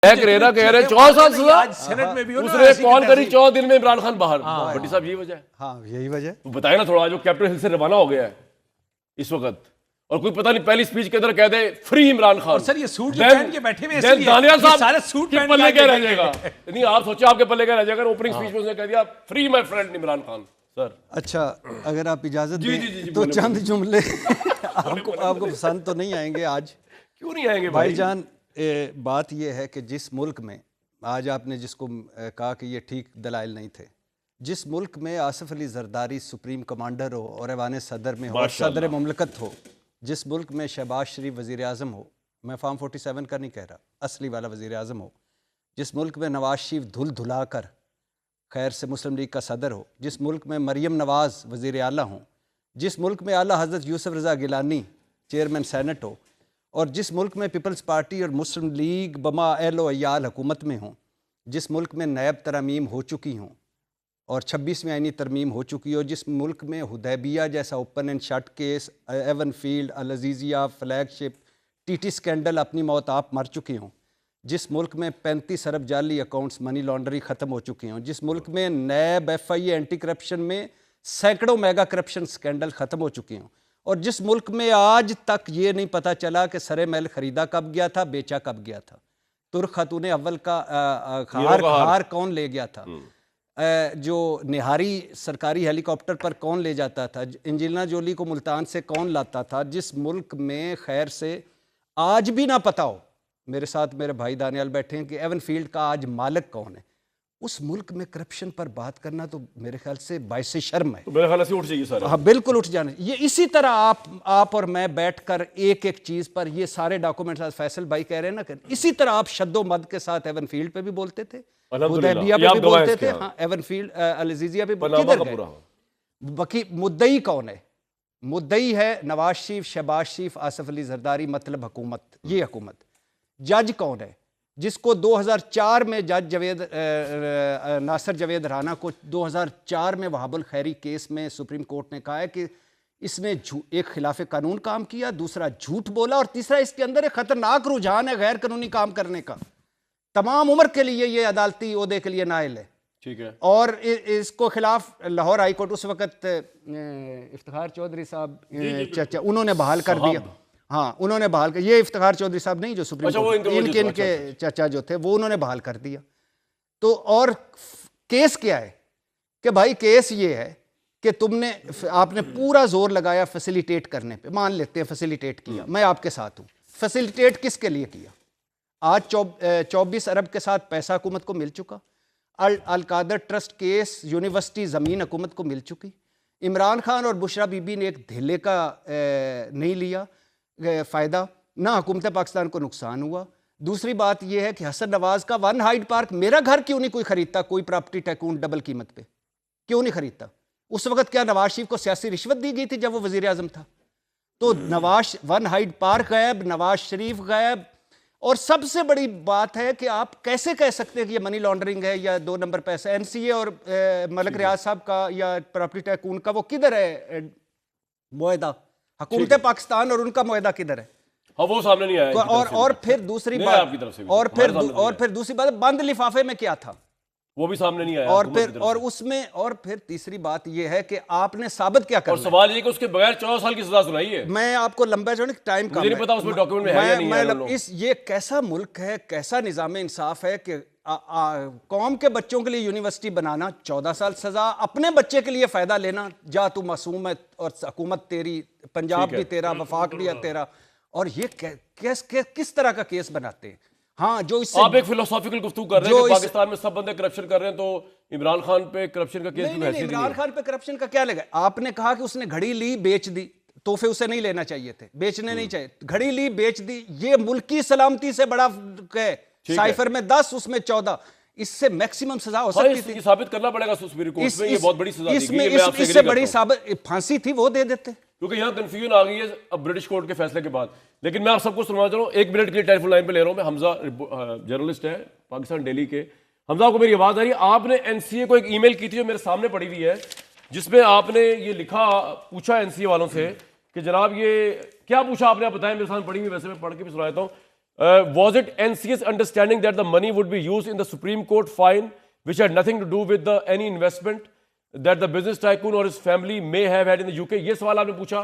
कह रहे 14 साल सजा। आज सेनेट में भी हो ना, उसने ऐसी कॉल की करी तैसी। 14 दिन में इमरान खान बाहर। भट्टी साहब यही वजह है। हाँ यही वजह। तो बताए ना थोड़ा, जो कैपिटल हिल से रवाना हो गया है इस वक्त, और कोई पता नहीं पहली स्पीच के अंदर कह दे फ्री इमरान खान। और सर ये सूट जो पहन के बैठे हुए हैं, इसलिए दानियाल ये साहब सारे सूट के पहन के पल्ले आके क्या रह बैठे जाएगा? हैं। नहीं आप सोचे आपके पल्ले क्या रह जाएगा? ओपनिंग स्पीच में उसने कह दिया free my friend Imran Khan. Sir अच्छा अगर आप इजाजत जी, दें जी, जी, तो बोले, चंद जुमले आपको पसंद तो नहीं आएंगे आज। क्यों नहीं आएंगे भाई? भाईजान बात यह है कि जिस मुल्क में आज आपने जिसको कहा कि ये ठीक दलाइल नहीं थे, जिस मुल्क में आसिफ अली जरदारी सुप्रीम कमांडर हो और ऐवान सदर में हो और सदर मुमलकत हो, जिस मुल्क में शहबाज शरीफ वज़ीर आज़म हो, मैं फार्म 47 का नहीं कह रहा, असली वाला वज़ीर आज़म हो, जिस मुल्क में नवाज शरीफ धुल धुला कर खैर से मुस्लिम लीग का सदर हो, जिस मुल्क में मरियम नवाज़ वज़ीर आला हों, जिस मुल्क में आला हज़रत यूसुफ रज़ा गिलानी चेयरमैन सेनेट हो, और जिस मुल्क में पीपल्स पार्टी और मुस्लिम लीग बमा एलो अयाल हुकूमत में हों, जिस मुल्क में नैब तरमीम हो चुकी हों और 26वीं आइनी तरमीम हो चुकी हो, जिस मुल्क में हुदैबिया जैसा open and shut case, Avenfield, Al Azizia, flagship, TT scandal अपनी मौत आप मर चुके हों, जिस मुल्क में 35 अरब जाली अकाउंट्स मनी लॉन्ड्रिंग ख़त्म हो चुके हों, जिस मुल्क में नैब FIA एंटी करप्शन में सैकड़ों मेगा करप्शन स्कैंडल ख़त्म हो चुके हों, और जिस मुल्क में आज तक ये नहीं पता चला कि सरे महल ख़रीदा कब गया था, बेचा कब गया था, तुर्क खातून अव्वल का हार कौन ले गया था, जो निहारी सरकारी हेलीकॉप्टर पर कौन ले जाता था, एंजेलिना जोली को मुल्तान से कौन लाता था, जिस मुल्क में खैर से आज भी ना पता हो, मेरे साथ मेरे भाई दानियाल बैठे हैं, कि एवन फील्ड का आज मालिक कौन है, उस मुल्क में करप्शन पर बात करना तो मेरे ख्याल से बायसे शर्म है। तो मेरे ख्याल से उठ जाइए सर। हाँ बिल्कुल उठ जाने। ये इसी तरह आप और मैं बैठकर एक एक चीज़ पर ये सारे डॉक्यूमेंट्स, आज फैसल भाई कह रहे हैं ना कि इसी तरह आप शद्दो मद के साथ एवन फील्ड पे भी बोलते थे, हुदैबिया पे भी बोलते थे, हाँ एवन फील्ड अल अजीज़िया पे किधर गए? बाकी मुद्दई कौन है? मुद्दई है नवाज शरीफ, शहबाज शरीफ, आसिफ अली जरदारी, मतलब हुकूमत, ये हुकूमत। जज कौन है? जिसको 2004 में जज जवेद नासिर जवेद राना को 2004 में वहाबुल खैरी केस में सुप्रीम कोर्ट ने कहा है कि इसने एक खिलाफ कानून काम किया, दूसरा झूठ बोला, और तीसरा इसके अंदर एक खतरनाक रुझान है गैर कानूनी काम करने का, तमाम उम्र के लिए ये अदालती ओहदे के लिए नाइल है। ठीक है। और इसको खिलाफ लाहौर हाई कोर्ट उस वक्त इफ्तिखार चौधरी साहब चाचा उन्होंने बहाल कर दिया। हाँ उन्होंने बहाल कर, ये इफ्तिखार चौधरी साहब नहीं जो सुप्रीम कोर्ट, इनके चाचा जो थे वो उन्होंने बहाल कर दिया। तो और केस क्या है कि भाई केस ये है कि आपने पूरा जोर लगाया फैसिलिटेट करने पे, मान लेते हैं फैसिलिटेट किया, मैं आपके साथ हूँ, फैसिलिटेट किसके लिए किया? आज 24 अरब के साथ पैसा हुकूमत को मिल चुका, अल-कादर ट्रस्ट केस यूनिवर्सिटी ज़मीन हुकूमत को मिल चुकी, इमरान खान और बुशरा बीबी ने एक धेले का नहीं लिया फ़ायदा, ना हुकूमत पाकिस्तान को नुकसान हुआ। दूसरी बात यह है कि हसन नवाज का वन हाइड पार्क, मेरा घर क्यों नहीं कोई ख़रीदता, कोई प्रॉपर्टी टैकून डबल कीमत पे क्यों नहीं ख़रीदता? उस वक्त क्या नवाज शरीफ को सियासी रिश्वत दी गई थी जब वो वज़ीर आज़म था? तो नवाज वन हाइड पार्क गायब, नवाज शरीफ गायब, और सबसे बड़ी बात है कि आप कैसे कह सकते हैं कि ये मनी लॉन्ड्रिंग है या 2 नंबर पैसा? NCA और मलिक रियाज साहब का या प्रॉपर्टी टैकून का वो किधर है मुआहदा? हुकूमत पाकिस्तान और उनका मुआहदा किधर है? हाँ वो सामने नहीं आया। और फिर दूसरी बात, और फिर दूसरी बात, बंद लिफाफे में क्या था वो भी सामने नहीं आया। और फिर तीसरी बात यह है कि आपने साबित क्या करना? और सवाल ये कि उसके बगैर 14 साल की सजा सुनाई है। मैं आपको लंबा जो टाइम का नहीं पता उसमें डॉक्यूमेंट में है या नहीं है। ये कैसा मुल्क है, कैसा निज़ाम इंसाफ है कि कौम के बच्चों के लिए यूनिवर्सिटी बनाना 14 साल सजा, अपने बच्चे के लिए फायदा लेना, जा तू मासूम है और हुकूमत तेरी, पंजाब भी तेरा, वफाक भी है तेरा, और ये किस तरह का केस बनाते हैं? हाँ जो इससे आप एक फिलोसॉफिकल गुफ्तगू कर रहे हैं कि पाकिस्तान में सब बंदे करप्शन कर रहे हैं, तो इमरान खान पे करप्शन का केस नहीं, इमरान खान पे करप्शन का क्या लगा? आपने कहा कि उसने घड़ी ली बेच दी, तोहफे उसे नहीं लेना चाहिए थे, बेचने नहीं चाहिए, घड़ी ली बेच दी, ये मुल्क की सलामती से बड़ा है। साइफर में 10 उसमें 14, इससे मैक्सिमम सजा हो सकती थी। साबित करना पड़ेगा सुप्रीम कोर्ट में, ये बहुत बड़ी सजा दी गई है। इससे बड़ी फांसी थी वो दे देते, क्योंकि यहाँ कंफ्यूजन आ गई है अब ब्रिटिश कोर्ट के फैसले के बाद। लेकिन मैं आप सबको सुनवा चाह रहा हूँ, 1 मिनट के लिए टेलीफोन लाइन पे ले रहा हूँ मैं। हमजा जर्नलिस्ट है पाकिस्तान डेली के। हमजा को मेरी आवाज आ रही है? आपने NCA को एक ईमेल की थी जो मेरे सामने पड़ी हुई है, जिसमें आपने ये लिखा, पूछा NCA वालों से कि जनाब ये क्या पूछा आपने, आप बताएं। मेरे सामने पड़ी हुई, वैसे मैं पढ़ के भी सुना देता हूँ। Was it NCA's understanding that the money would be used in the Supreme Court fine, which had nothing to do with any investment that the business tycoon or his family may have had in the UK? ये सवाल आपने पूछा,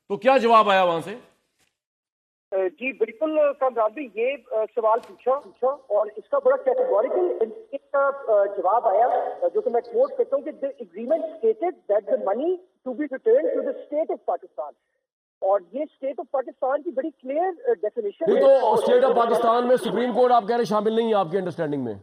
तो क्या जवाब आया वहां से? जी बिल्कुल कामरान भाई, ये सवाल पूछा और इसका बड़ा कैटेगोरिकल का जवाब आया, जो कि मैं कोट करता हूँ कि the agreement stated that the money to be return to the state of Pakistan. और ये स्टेट ऑफ पाकिस्तान की बड़ी क्लियर डेफिनेशन है। तो स्टेट ऑफ पाकिस्तान में सुप्रीम कोर्ट आप कह रहे शामिल नहीं है आपकी अंडरस्टैंडिंग में?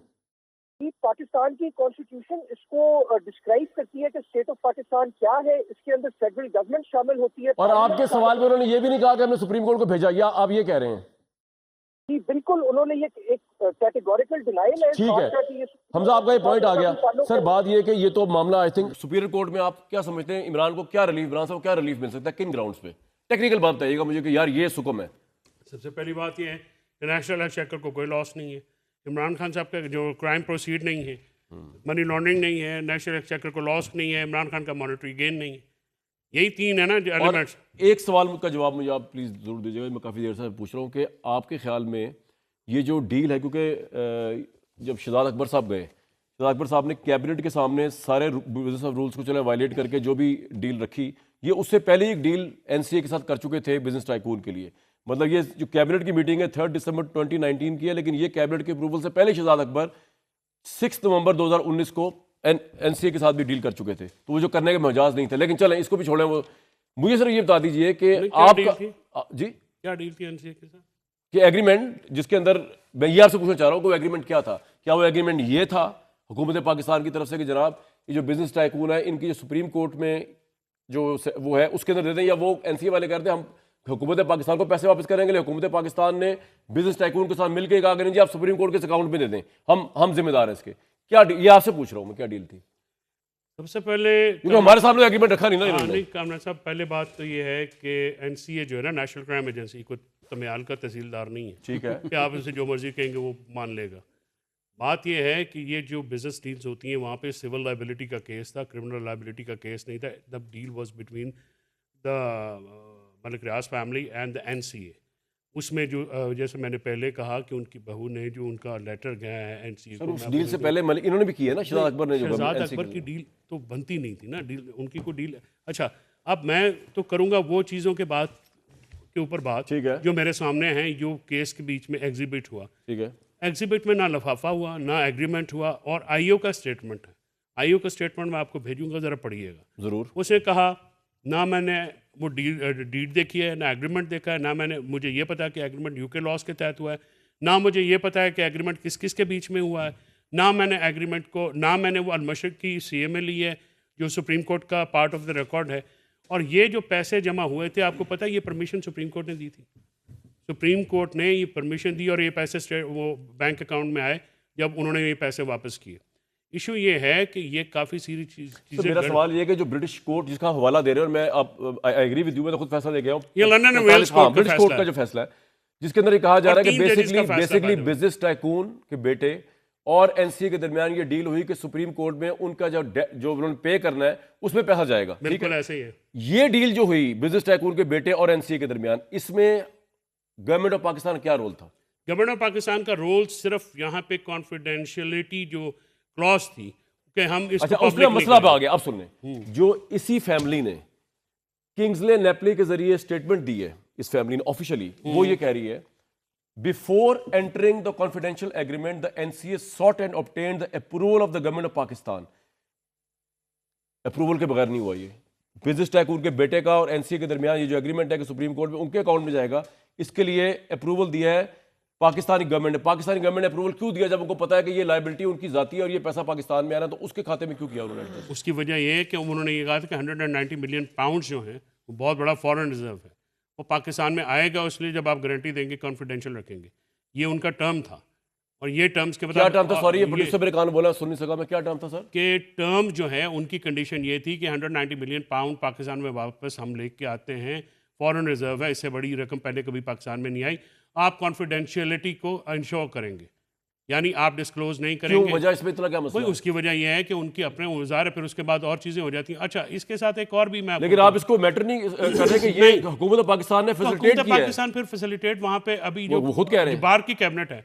पाकिस्तान की कॉन्स्टिट्यूशन इसको डिस्क्राइब करती है कि स्टेट ऑफ पाकिस्तान क्या है, इसके अंदर फेडरल गवर्नमेंट शामिल होती है। और आपके सवाल में उन्होंने ये भी नहीं कहा कि हमने सुप्रीम कोर्ट को भेजा, या आप ये कह रहे हैं? जी बिल्कुल, उन्होंने ये एक कैटेगोरिकल डिनाइल है। ठीक है हमजा, आपका ये पॉइंट आ गया। सर बात ये कि ये तो मामला आई थिंक सुपीरियर कोर्ट में, आप क्या समझते हैं इमरान को क्या रिलीफ, इमरान साहब क्या रिलीफ मिल सकता है, किन ग्राउंड्स पे? टेक्निकल बात बताइएगा मुझे कि यार ये सुकम है। सबसे पहली बात ये है कि नेशनल हेल्थ चेकर को कोई लॉस नहीं है, इमरान खान साहब का जो क्राइम प्रोसीड नहीं है, मनी लॉन्ड्रिंग नहीं है, नेशनल हेल्थ चेकर को लॉस नहीं है, इमरान खान का मॉनेटरी गेन नहीं है, यही तीन है ना एलिमेंट्स। एक सवाल का जवाब मुझे आप प्लीज़ ज़रूर दीजिएगा, मैं काफ़ी देर से पूछ रहा हूँ कि आपके ख्याल में ये जो डील है, क्योंकि जब शहजाद अकबर साहब गए, शहजाद अकबर साहब ने कैबिनेट के सामने सारे बिजनेस ऑफ रूल्स को चले वायलेट करके जो भी डील रखी, ये उससे पहले एक डील एनसीए के साथ कर चुके थे बिजनेस टाइकून के लिए। मतलब ये जो कैबिनेट की मीटिंग है 3 दिसंबर 2019 की है, लेकिन ये कैबिनेट के अप्रूवल से पहले शहजाद अकबर 6 नवंबर 2019 को एनसीए के साथ भी डील कर चुके थे, तो वो जो करने के मजाज नहीं थे। लेकिन चलें इसको भी छोड़ें, वो मुझे सर ये बता दीजिए कि आपका जी क्या डील थी एनसीए के साथ? कि एग्रीमेंट जिसके अंदर, मैं ये आपसे पूछना चाह रहा हूँ कि वो एग्रीमेंट क्या था? क्या वो एग्रीमेंट ये था हुकूमत पाकिस्तान की तरफ से कि जनाब ये जो बिजनेस टाइकून है इनकी जो सुप्रीम कोर्ट में जो वो है उसके अंदर दे दें, या वो एनसीए वाले कहते हैं हम हुकूमत पाकिस्तान को पैसे वापस करेंगे, लेकिन हुकूमत पाकिस्तान ने बिजनेस टाइकून के साथ मिलकर कहा कि नहीं जी आप सुप्रीम कोर्ट के अकाउंट में दे दें, हम जिम्मेदार हैं इसके? क्या ये आपसे पूछ रहा हूँ मैं, क्या डील थी? सबसे पहले क्योंकि हमारे सामने एग्रीमेंट रखा नहीं ना इन्होंने। नहीं कामरान साहब, पहले बात तो ये है कि एनसीए जो है ना, नेशनल क्राइम एजेंसी, को तमियाल का तहसीलदार नहीं है, ठीक है कि आप उसे जो मर्जी कहेंगे वो मान लेगा। बात यह है कि ये जो बिजनेस डील्स होती हैं वहाँ पे सिविल लाइबिलिटी का केस था, क्रिमिनल लाइबिलिटी का केस नहीं था। The deal was between the Malik Riaz family and the NCA. उसमें जो जैसे मैंने पहले कहा कि उनकी बहू ने जो उनका लेटर गया है एनसीए को, उस डील से पहले इन्होंने भी किया है ना, शहजाद अकबर ने, जो शहजाद अकबर की डील तो बनती नहीं थी ना, डील उनकी कोई डील। अच्छा, अब मैं तो करूँगा वो चीज़ों के बाद के ऊपर बात, ठीक है, जो मेरे सामने हैं, जो केस के बीच में एग्जिबिट हुआ। ठीक है, एग्जिबिट में ना लफाफा हुआ, ना एग्रीमेंट हुआ, और आईओ का स्टेटमेंट है। आईओ का स्टेटमेंट मैं आपको भेजूंगा, ज़रा पढ़िएगा ज़रूर। उसने कहा ना मैंने वो डीड देखी है, ना एग्रीमेंट देखा है, ना मुझे ये पता है कि एग्रीमेंट यूके लॉस के तहत हुआ है, ना मुझे ये पता है कि एग्रीमेंट किस किस के बीच में हुआ है, ना मैंने एग्रीमेंट को, ना मैंने वो अलमशरक की सीएमए ली है जो सुप्रीम कोर्ट का पार्ट ऑफ द रिकॉर्ड है। और ये जो पैसे जमा हुए थे, आपको पता है ये परमिशन सुप्रीम कोर्ट ने दी थी। सुप्रीम कोर्ट ने ये परमिशन दी और ये पैसे वो बैंक अकाउंट में आए जब उन्होंने ये पैसे वापस किए। इशू ये है कि ये काफ़ी सारी चीज़ें। तो मेरा सवाल ये है कि जो ब्रिटिश कोर्ट जिसका हवाला दे रहे हैं, और मैं अब आई एग्री विद यू, मैं तो खुद फैसला दे गया हूँ, ये London and Wales court British court का जो फैसला है, जिसके अंदर ये कहा जा रहा है कि बेसिकली बिजनेस टाइकून के बेटे और एनसीए के दरमियान ये डील हुई कि सुप्रीम कोर्ट में उनका जो उन्होंने पे करना है उसमें पैसा जाएगा। बिल्कुल ऐसे ही है। ये डील जो हुई बिजनेस टाइकून के बेटे और एनसीए के दरमियान, इसमें गवर्नमेंट ऑफ पाकिस्तान क्या रोल था? गवर्नमेंट ऑफ पाकिस्तान का रोल सिर्फ यहाँ पे कॉन्फिडेंशियलिटी जो क्लॉज थी कि हम इस, अच्छा उसमें मसला आ गया। अब सुनने, जो इसी फैमिली ने किंग्सले नेपले के जरिए स्टेटमेंट दी है, इस फैमिली ने ऑफिशियली, वो ये कह रही है before entering the confidential agreement the NCA short and obtained the approval of the government of Pakistan. Approval के बगैर नहीं हुआ ये। बिजनेस टाइकून के बेटे का और एनसीए के दरमियान ये जो एग्रीमेंट है कि सुप्रीम कोर्ट में उनके अकाउंट में जाएगा, इसके लिए अप्रूवल दिया है पाकिस्तानी गवर्नमेंट ने। पाकिस्तानी गवर्नमेंट ने अप्रूवल क्यों दिया जब उनको पता है कि ये लायबिलिटी उनकी जाती है और ये पैसा पाकिस्तान में आ रहा है, तो उसके खाते में क्यों किया उन्होंने? उसकी वजह यह है कि उन्होंने ये कहा था कि 190 मिलियन पाउंड जो है वो बहुत बड़ा फॉरेन रिजर्व है, वो पाकिस्तान में आएगा, इसलिए जब आप गारंटी देंगे कॉन्फिडेंशियल रखेंगे। ये उनका टर्म था। और ये टर्म्स के क्या टर्म था? सॉरी, ये प्रोड्यूसर मेरे कान बोला, सुन नहीं सका मैं, क्या टर्म था सर? के टर्म जो है उनकी कंडीशन ये थी कि 190 मिलियन पाउंड पाकिस्तान में वापस हम लेके आते हैं, फॉरेन रिजर्व है, इससे बड़ी रकम पहले कभी पाकिस्तान में नहीं आई, आप कॉन्फिडेंशियलिटी को इंश्योर करेंगे। यानी आप डिस्क्लोज नहीं क्यों करेंगे। वजह इसमें इतना क्या वही मसला है? उसकी वजह यह है कि उनके अपने औजार है, फिर उसके बाद और चीज़ें हो जाती हैं। अच्छा, इसके साथ एक और भी मैं आपको लेकिन आप इसको मैटर नहीं कर रहे कि ये हुकूमत पाकिस्तान ने तो फैसिलिटेट हुकूमत किया है। पाकिस्तान फिर फैसिलिटेट वहाँ पे अभी वो खुद कह रहे हैं। बार की कैबिनेट है,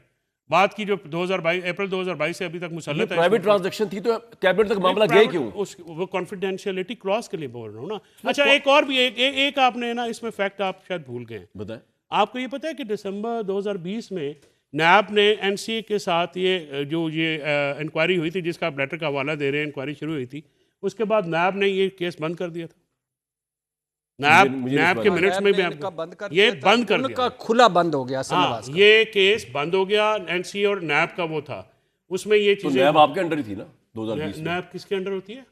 बात की जो 2022 अप्रैल 2022 से अभी तक ये मुसल्लत है प्राइवेट ट्रांजैक्शन थी तो कैबिनेट तक मामला गया क्यों? वो कॉन्फिडेंशियलिटी क्रॉस के लिए बोल रहा हूँ ना। अच्छा, एक और भी एक आपने ना इसमें फैक्ट आप शायद भूल गए। बताएं। आपको ये पता है कि दिसंबर 2020 में नैब ने एनसीए के साथ ये इंक्वायरी हुई थी, जिसका आप लेटर का हवाला दे रहे हैं, इंक्वायरी शुरू हुई थी, उसके बाद नैब ने ये केस बंद कर दिया था। नैब के मिनट्स में भी आपको ये बंद कर दिया, खुला बंद हो गया। हाँ, ये केस बंद हो गया। एनसीए और नैब का वो था, उसमें ये तो चीजें। नैब आपके अंडर ही थी ना 2020 में? नैब किसके अंडर होती है?